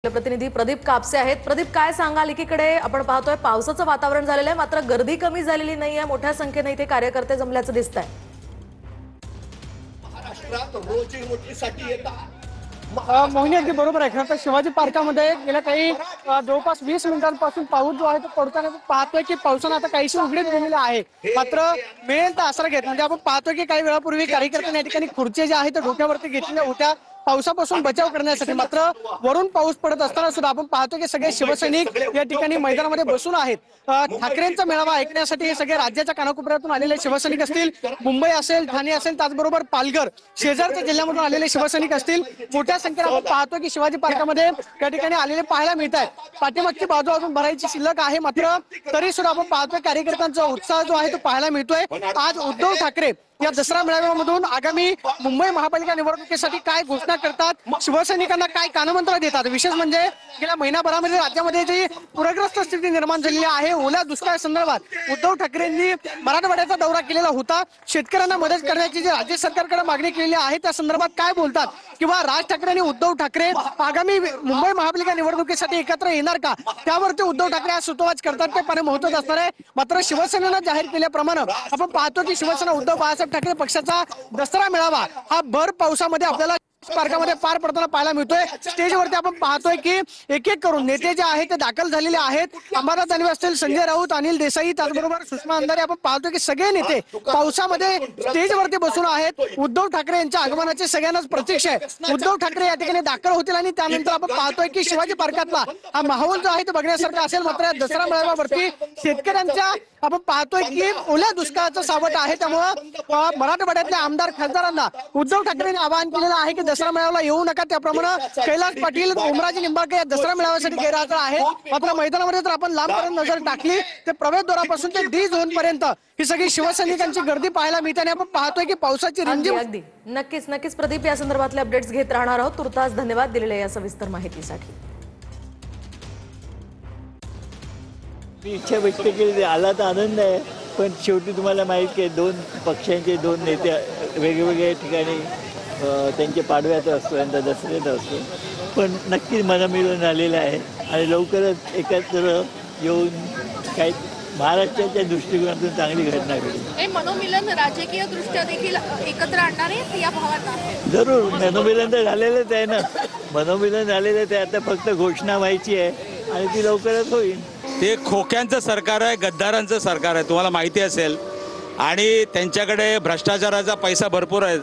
प्रतिनिधी प्रदीप कापसे आहेत। प्रदीप, काय सांगाल? एकीकडे आपण पाहतोय पावसाचं वातावरण झालेलं आहे, मात्र गर्दी कमी झालेली नाहीये, मोठ्या संख्येने इथे कार्यकर्ते जमल्याचं दिसतंय। महाराष्ट्रात रोजी रोटीसाठी येतात। मोहिनी अगदी बरोबर आहे। खरं तर शिवाजी पार्कामध्ये गेल्या काही जवळपास 20 मिनिटांपासून पाऊस जो आहे तो पडताना पाहतोय की पावसानं आता काहीशी उघडीप दिलेली आहे। मात्र मिळेल तर आसरा घेत म्हणजे आपण पाहतोय की काही वेळापूर्वी कार्यकर्त्यांनी या ठिकाणी खुर्च्या ज्या आहेत त्या डोक्यावरती घेतलेल्या होत्या पावसापासून बचाव करण्यासाठी। मात्र वरून पाऊस पडत असताना सुद्धा आपण पाहतो की सगळे शिवसैनिक या ठिकाणी मैदानामध्ये बसून आहेत। ठाकरेंचा मेळावा ऐकण्यासाठी हे सगळे राज्याच्या कानाकोपऱ्यातून आलेले शिवसैनिक असतील, मुंबई असेल, ठाणे असेल, त्याचबरोबर पालघर शेजारच्या जिल्ह्यामधून आलेले शिवसैनिक असतील, मोठ्या संख्येने आपण पाहतो की शिवाजी पार्कामध्ये त्या ठिकाणी आलेले पाहायला मिळत आहेत। पाठीमागची बाजू अजून भरायची शिल्लक आहे, मात्र तरी सुद्धा आपण पाहतोय कार्यकर्त्यांचा उत्साह जो आहे तो पाहायला मिळतोय। आज उद्धव ठाकरे या दसरा मेळाव्यामधून आगामी मुंबई महापालिका निवडणुकीसाठी काय घोषणा करतात, शिवसैनिकांना काय कानमंत्र देतात। विशेष म्हणजे गेल्या महिनाभरामध्ये राज्यामध्ये जी पूरग्रस्त स्थिती निर्माण झालेली आहे, ओल्या दुष्काळासंदर्भात उद्धव ठाकरेंनी मराठवाड्याचा दौरा केलेला होता। शेतकऱ्यांना मदत करण्याची जी राज्य सरकारकडे मागणी केलेली आहे त्या संदर्भात काय बोलतात, किंवा राज ठाकरे आणि उद्धव ठाकरे आगामी मुंबई महापालिका निवडणुकीसाठी एकत्र येणार का, त्यावरती उद्धव ठाकरे आज सूतोवाच करतात ते पाहणे महत्त्वाचं असणार आहे। मात्र शिवसेनेनं जाहीर केल्याप्रमाणे आपण पाहतो की शिवसेना उद्धव बाळासाहेब ठाकरे पक्षाचा दसरा मेळावा हा भर पावसामध्ये आपल्याला पार्कामध्ये पार पडताना पाहायला मिळतोय। स्टेजवरती आपण पाहतोय की एक एक करून नेते जे आहेत ते दाखल झालेले आहेत। अंबादास दानवे असतील, संजय राऊत, अनिल देसाई, त्याचबरोबर सुषमा अंधारे, आपण पाहतोय की सगळे नेते पावसामध्ये स्टेजवरती बसून आहेत। उद्धव ठाकरे यांच्या आगमनाची सगळ्यांनाच प्रतीक्षा आहे। उद्धव ठाकरे या ठिकाणी दाखल होतील आणि त्यानंतर आपण पाहतोय की शिवाजी पार्कातला हा माहोल जो आहे तो बघण्यासारखा असेल। मात्र या दसरा मेळाव्यावरती शेतकऱ्यांच्या आपण पाहतोय की ओल्या दुष्काळाचं सावट आहे, त्यामुळे मराठवाड्यातल्या आमदार खासदारांना उद्धव ठाकरेंनी आवाहन केलेलं आहे की दसरा मेळाव्याला येऊ नका। त्याप्रमाणे कैलास पाटील, ओमराजे निंबाळकर या दसरा मेळाव्यासाठी गैरहजर आहेत। मात्र मैदानामध्ये जर आपण लांबपर्यंत नजर टाकली तर प्रवेशद्वारापासून ते डी झोन पर्यंत ही सगळी शिवसैनिकांची गर्दी पाहायला मिळते आणि आपण पाहतोय की पावसाची रिमझिम अगदी नक्कीच प्रदीप, या संदर्भातले अपडेट्स घेत राहणार आहोत। तुर्तास धन्यवाद दिलेल्या या सविस्तर माहितीसाठी। मी इच्छा व्यक्त केली, आला तर आनंद आहे, पण शेवटी तुम्हाला माहिती आहे दोन पक्षांचे दोन नेते वेगवेगळ्या ठिकाणी त्यांचे पाडव्यात असतो, यांचा दसऱ्यात असतो, पण नक्कीच मनमिलन आलेलं आहे आणि लवकरच एकत्र येऊन काही महाराष्ट्राच्या दृष्टिकोनातून चांगली घटना घडली। हे मनोमिलन राजकीय दृष्ट्या देखील एकत्र आणणार आहे या भावात आहे। जरूर मनोमिलन तर झालेलंच आहे ना, मनोमिलन झालेलंच आहे, आता फक्त घोषणा व्हायची आहे आणि ती लवकरच होईल। ते खोक्यांचं सरकार आहे, गद्दारांचं सरकार आहे, तुम्हाला माहिती असेल, आणि त्यांच्याकडे भ्रष्टाचाराचा पैसा भरपूर आहे।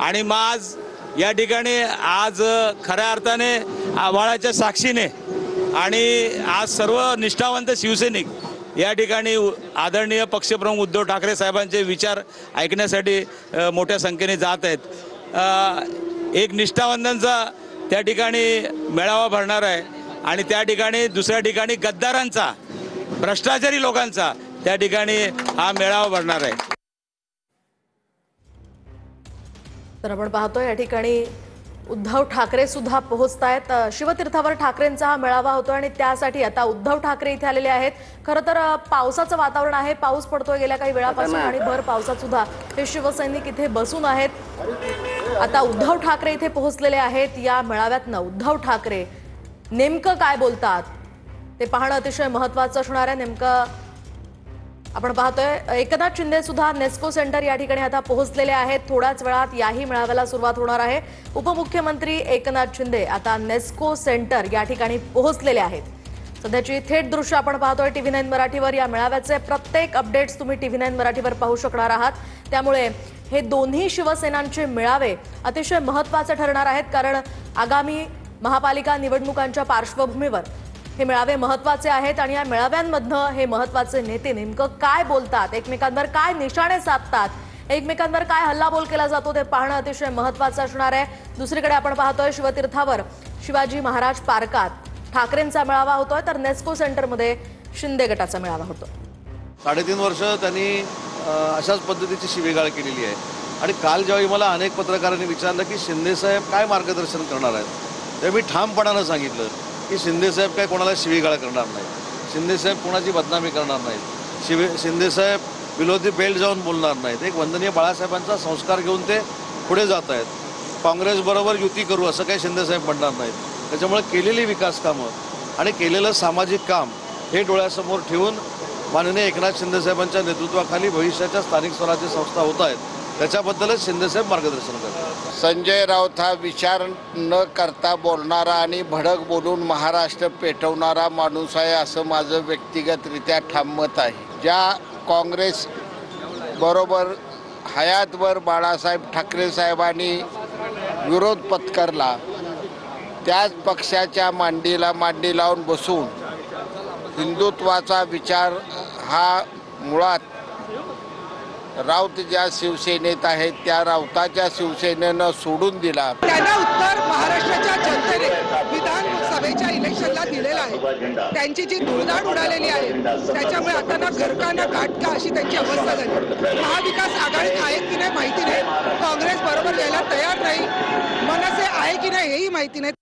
आणि मग आज या ठिकाणी आज खऱ्या अर्थाने आभाळाच्या साक्षीने आणि आज सर्व निष्ठावंत शिवसैनिक या ठिकाणी आदरणीय पक्षप्रमुख उद्धव ठाकरे साहेबांचे विचार ऐकण्यासाठी मोठ्या संख्येने जात आहेत। एक निष्ठावंतांचा त्या ठिकाणी मेळावा भरणार आहे आणि त्या ठिकाणी दुसऱ्या ठिकाणी गद्दारांचा, भ्रष्टाचारी लोकांचा त्या ठिकाणी हा मेळावा भरणार आहे। तर आपण पाहतोय या ठिकाणी उद्धव ठाकरे सुद्धा पोहोचतायत। शिवतीर्थावर ठाकरेंचा हा मेळावा होतो आणि त्यासाठी आता उद्धव ठाकरे इथे आलेले आहेत। खरं तर पावसाचं वातावरण आहे, पाऊस पडतोय गेल्या काही वेळापासून आणि भर पावसात सुद्धा हे शिवसैनिक इथे बसून आहेत। आता उद्धव ठाकरे इथे पोहोचलेले आहेत। या मेळाव्यातनं उद्धव ठाकरे नेमकं काय बोलतात ते पाहणं अतिशय महत्त्वाचं असणार आहे। नेमकं आपण पाहतोय एकनाथ शिंदे सुद्धा नेस्को सेंटर या ठिकाणी आता पोहोचलेले आहेत। थोड्याच वेळात याही मेळाव्याला सुरुवात होणार आहे। उपमुख्यमंत्री एकनाथ शिंदे आता नेस्को सेंटर या ठिकाणी पोहोचलेले आहेत। सध्याची थेट दृश्य आपण पाहतोय TV9 मराठीवर। या मेळाव्याचे प्रत्येक अपडेट्स तुम्ही TV9 मराठीवर पाहू शकणार आहात। त्यामुळे हे दोन्ही शिवसेनांचे मेळावे अतिशय महत्त्वाचे ठरणार आहेत, कारण आगामी महापालिका निवडणुकांच्या पार्श्वभूमीवर हे मेळावे महत्त्वाचे आहेत आणि या मेळाव्यांमधनं हे महत्त्वाचे नेते नेमकं काय बोलतात, एकमेकांवर काय निशाणे साधतात, एकमेकांवर काय हल्लाबोल केला जातो ते पाहणं अतिशय महत्त्वाचं असणार आहे। दुसरीकडे आपण पाहतोय शिवतीर्थावर शिवाजी महाराज पार्कात ठाकरेंचा मेळावा होतोय, तर नेस्को सेंटरमध्ये शिंदे गटाचा मेळावा होतो। 3.5 वर्ष त्यांनी अशाच पद्धतीची शिवीगाळ केलेली आहे आणि काल ज्यावेळी मला अनेक पत्रकारांनी विचारलं की शिंदे साहेब काय मार्गदर्शन करणार आहेत, तेव्हा मी ठामपणानं सांगितलं की शिंदे साहेब काय कोणाला शिवीगाळ करणार नाही, शिंदे साहेब कोणाची बदनामी करणार नाहीत, शिंदे साहेब विरोधी बेल्ट जाऊन बोलणार नाहीत। एक वंदनीय बाळासाहेबांचा संस्कार घेऊन ते पुढे जात आहेत। काँग्रेस बरोबर युती करू असं काही शिंदे साहेब म्हणणार नाहीत, त्याच्यामुळे केलेली विकास कामं आणि केलेलं सामाजिक काम हे डोळ्यासमोर ठेवून माननीय एकनाथ शिंदेसाहेबांच्या नेतृत्वाखाली भविष्याच्या स्थानिक स्वराज्य संस्था होत आहेत, त्याच्याबद्दलच शिंदेसाहेब मार्गदर्शन करतात. संजय राऊत हा विचार न करता बोलणारा आणि भडक बोलून महाराष्ट्र पेटवणारा माणूस आहे असं माझं व्यक्तिगतरित्या ठाम मत आहे. ज्या काँग्रेस बरोबर हयातभर बाळासाहेब ठाकरे साहेबांनी विरोध पत्करला, त्याच पक्षाच्या मांडीला मांडी लावून बसून हिंदुत्वाचा विचार हा मुळात राऊत ज्या शिवसेनेत आहेत त्या राऊताच्या शिवसेनेनं सोडून दिला. त्यांना उत्तर महाराष्ट्राच्या जनतेने विधानसभेच्या इलेक्शनला दिलेलं आहे. त्यांची जी धुळधाड उडालेली आहे त्याच्यामुळे आता ना घरका ना गाठका अशी त्यांची अवस्था झाली. महाविकास आघाडीत आहेत की नाही माहिती नाही, काँग्रेस बरोबर यायला तयार नाही, मनसे आहे की नाही हेही माहिती नाही.